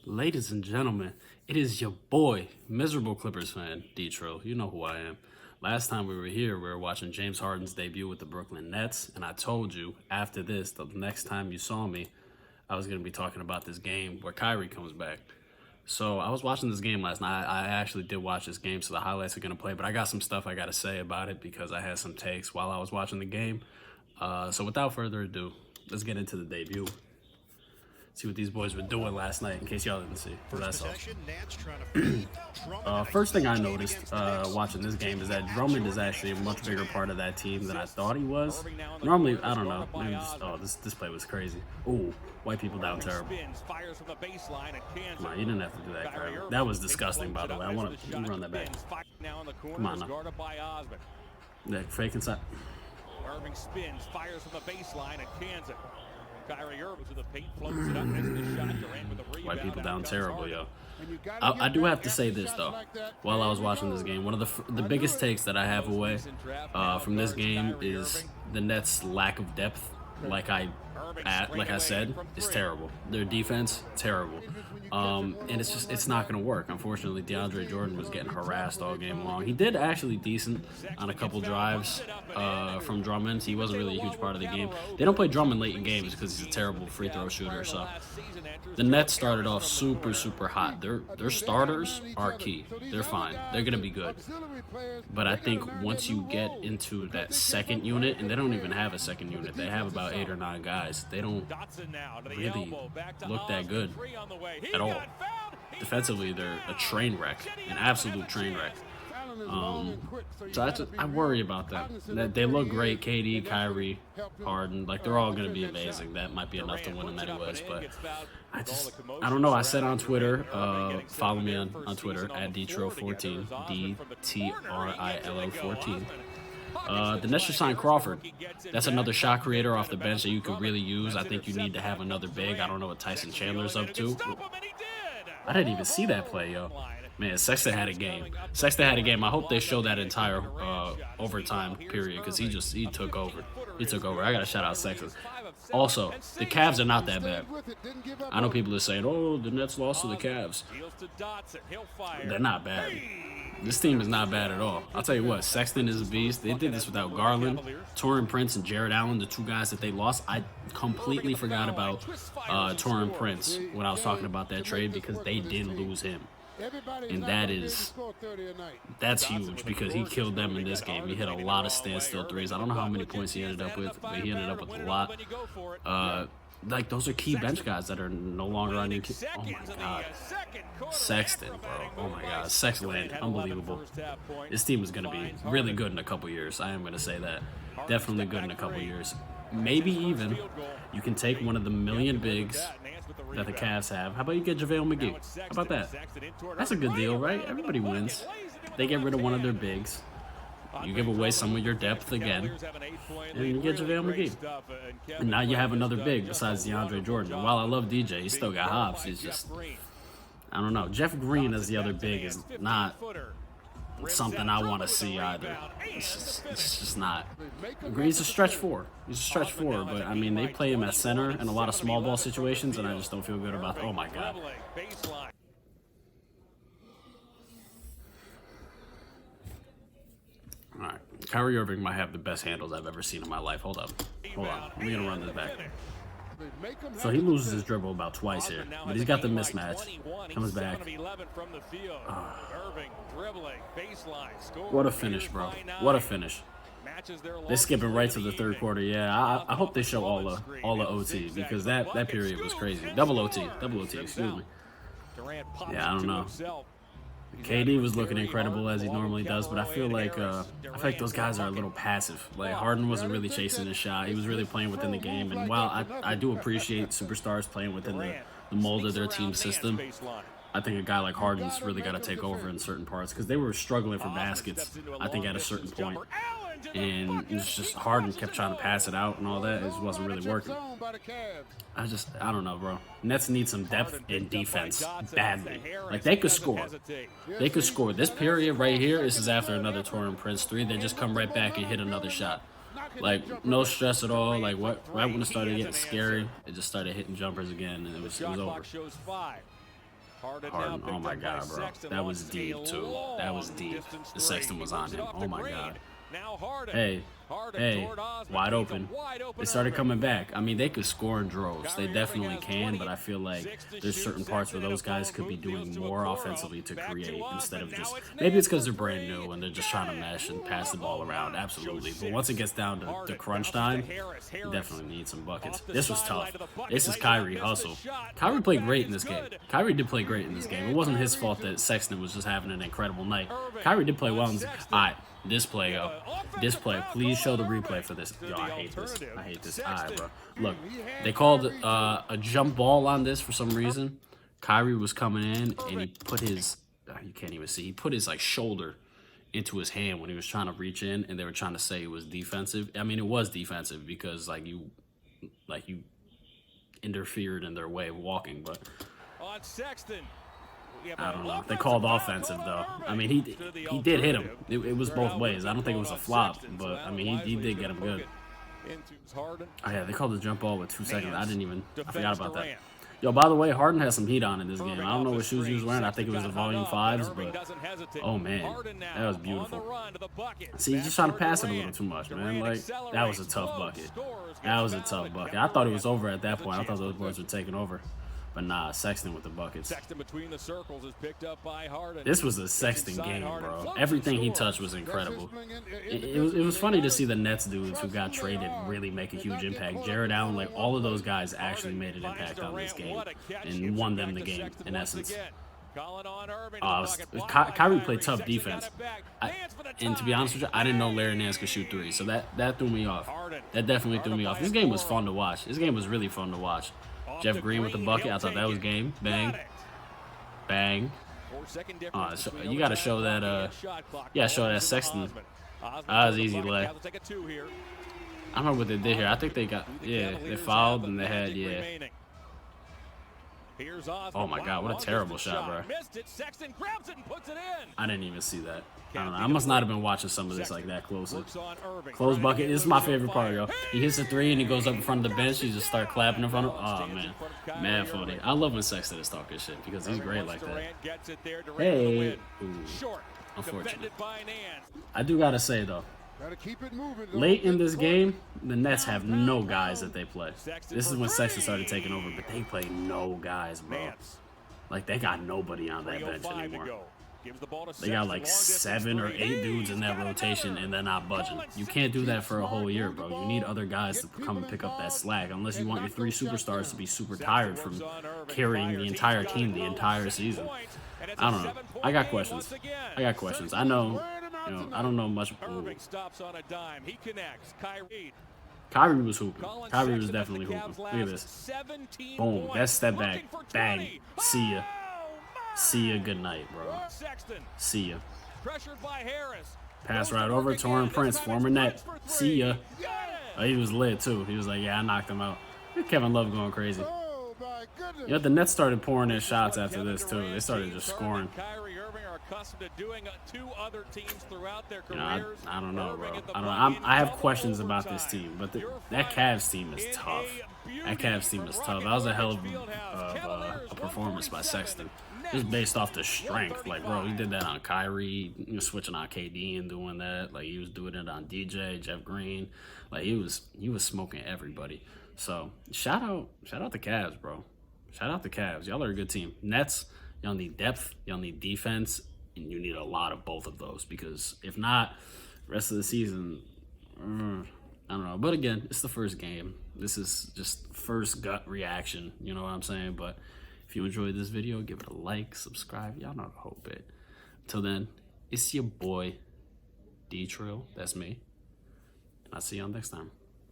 Ladies and gentlemen, it is your boy, miserable Clippers fan, D-Trill. You know who I am. Last time we were here, we were watching James Harden's debut with the Brooklyn Nets, and I told you after this, the next time you saw me, I was going to be talking about this game where Kyrie comes back. So I was watching this game last night. I actually did watch this game, so the highlights are going to play, but I got some stuff I got to say about it because I had some takes while I was watching the game. So without further ado, let's get into the debut. See what these boys were doing last night, in case y'all didn't see. That's all. First thing I noticed watching this game is that Drummond is actually a much bigger part of that team than I thought he was. Normally, I don't know. Maybe just, this play was crazy. Ooh, white people down terrible. Come on, you didn't have to do that, Kyrie. That was disgusting, by the way. I want to run that back. Come on now. That fake inside. Irving spins, fires from the baseline, and cans it. Kyrie Irving to the paint, floats it up, misses the shot. Durant with the rebound. White people down terrible, yo. I do have to say this though. While I was watching this game, one of the biggest takes that I have away from this game is the Nets' lack of depth. Like I said, is terrible. Their defense, terrible. And it's not going to work. Unfortunately, DeAndre Jordan was getting harassed all game long. He did actually decent on a couple drives from Drummond. He wasn't really a huge part of the game. They don't play Drummond late in games because he's a terrible free throw shooter. So the Nets started off super hot. Their starters are key. They're fine. They're going to be good. But I think once you get into that second unit, and they don't even have a second unit. They have about 8 or 9 guys. They don't really look that good at all. Defensively, they're a train wreck, an absolute train wreck. So I worry about them. They look great. KD, Kyrie, Harden, like they're all going to be amazing. That might be enough to win them anyways. But I don't know. I said on Twitter, follow me on Twitter at DTRILL14, DTRILL14. The Nets should sign Crawford. That's another shot creator off the bench that you could really use. I think you need to have another big. I don't know what Tyson Chandler's up to. I didn't even see that play, yo. Man, Sexton had a game. I hope they show that entire overtime period because he took over. I got to shout out Sexton. Also, the Cavs are not that bad. I know people are saying, oh, the Nets lost to the Cavs. They're not bad. This team is not bad at all. I'll tell you what, Sexton is a beast. They did this without Garland, Taurean Prince, and Jared Allen, the 2 guys that they lost. I completely forgot about Taurean Prince when I was talking about that trade because they did lose him. And that's huge because he killed them in this game. He hit a lot of standstill threes. I don't know how many points he ended up with, but he ended up with a lot. Like, those are key bench guys that are no longer on your team. Oh, my God. Sexton, bro. Oh, my God. Sexton, unbelievable. This team is going to be really good in a couple years. I am going to say that. Definitely good in a couple years. Maybe even you can take one of the million bigs that the Cavs have. How about you get JaVale McGee? How about that? That's a good deal, right? Everybody wins. They get rid of one of their bigs. You give away some of your depth again, and you get JaVale McGee. And now you have another big besides DeAndre Jordan. And while I love DJ, he's still got hops. He's just, I don't know. Jeff Green as the other big is not something I want to see either. It's just not. Green's a stretch 4. But I mean, they play him at center in a lot of small ball situations, and I just don't feel good about it. Oh my God. All right, Kyrie Irving might have the best handles I've ever seen in my life. Hold on. I'm gonna run this back. So he loses his dribble about twice here, but he's got the mismatch. Comes back. What a finish, bro. What a finish. They're skipping right to the third quarter. Yeah, I hope they show all the OT because that period was crazy. Double OT, excuse me. Yeah, I don't know. KD was looking incredible as he normally does, but I feel like those guys are a little passive. Like Harden wasn't really chasing his shot; he was really playing within the game. And while I do appreciate superstars playing within the mold of their team system, I think a guy like Harden's really got to take over in certain parts because they were struggling for baskets. I think at a certain point, and it's just Harden kept trying to pass it out and all that. It just wasn't really working. I don't know, bro. Nets need some depth in defense badly. Like, they could score. This period right here, this is after another Taurean Prince 3. They just come right back and hit another shot. Like, no stress at all. Like, right when it started getting scary, it just started hitting jumpers again, and it was over. Harden. Oh my God, bro. That was deep too. That was deep. The Sexton was on him. Oh my God. Hey, hey, wide open. They started coming back. I mean, they could score in droves. They definitely can, but I feel like there's certain parts where those guys could be doing more offensively to create instead of just, maybe it's because they're brand new and they're just trying to mesh and pass the ball around. Absolutely. But once it gets down to crunch time, you definitely need some buckets. This was tough. This is Kyrie hustle. Kyrie played great in this game. Kyrie did play great in this game. It wasn't his fault that Sexton was just having an incredible night. Kyrie did play well in this. All right. This play, yo. This play. Please show the replay for this. Yo, I hate this. I hate this. All right, bro. Look, they called a jump ball on this for some reason. Kyrie was coming in, and he put his, you can't even see, he put his, like, shoulder into his hand when he was trying to reach in, and they were trying to say it was defensive. I mean, it was defensive because, like, you interfered in their way of walking, but on Sexton. I don't know. They called offensive, though. I mean, he did hit him. It was both ways. I don't think it was a flop, but, I mean, he did get him good. Oh, yeah, they called the jump ball with 2 seconds. I forgot about that. Yo, by the way, Harden has some heat on in this game. I don't know what shoes he was wearing. I think it was the Volume 5s, but, oh, man, that was beautiful. See, he's just trying to pass it a little too much, man. Like, that was a tough bucket. That was a tough bucket. I thought it was over at that point. I thought those boys were taking over. But nah, Sexton with the buckets. This was a Sexton game, bro. Everything he touched was incredible. It was funny to see the Nets dudes who got traded really make a huge impact. Jared Allen, like all of those guys actually made an impact on this game and won them the game, in essence. Kyrie played tough defense. And to be honest with you, I didn't know Larry Nance could shoot threes, so that threw me off. That definitely threw me off. This game was fun to watch. This game was really fun to watch. Jeff Green with the bucket. I thought that was game. Bang. Bang. So you got to show that, show that Sexton. That was easy lay. I don't know what they did here. I think they got, they fouled and they had, Oh my God, what a terrible shot, bro. I didn't even see that. I don't know. I must not have been watching some of this like that closely. Close bucket. This is my favorite part, yo. He hits a three and he goes up in front of the bench. He just start clapping in front of him. Oh, man. Mad funny. I love when Sexton is talking shit because he's great like that. Hey. Ooh. Unfortunate. I do got to say, though, late in this game, the Nets have no guys that they play. This is when Sexton started taking over, but they play no guys, bro. Like, they got nobody on that bench anymore. They got like 7 or 8 dudes in that rotation, and they're not budging. You can't do that for a whole year, bro. You need other guys to come and pick up that slack, unless you want your 3 superstars to be super tired from carrying the entire team the entire season. I don't know. I got questions. I know. I don't know much. Kyrie was hooping. Kyrie was definitely hooping. Look at this. Boom. That step back. Bang. See ya. See ya. Good night, bro. See ya. Pass right over. Torrin Prince, former net. See ya. Oh, he was lit, too. He was like, yeah, I knocked him out. Kevin Love going crazy. You know, the Nets started pouring in shots after this, too. They started just scoring. I don't know, bro. I have questions about this team, but that Cavs team is tough. That was a hell of a performance by Sexton. Just based off the strength. Like, bro, he did that on Kyrie, switching on KD and doing that. Like, he was doing it on DJ, Jeff Green. Like, he was smoking everybody. So, shout out the Cavs, bro. Shout out the Cavs. Y'all are a good team. Nets, y'all need depth, y'all need defense, and you need a lot of both of those because if not, the rest of the season, I don't know. But again, it's the first game. This is just first gut reaction, you know what I'm saying? But if you enjoyed this video, give it a like, subscribe. Y'all know the whole bit. Until then, it's your boy, D-Trill. That's me. And I'll see y'all next time.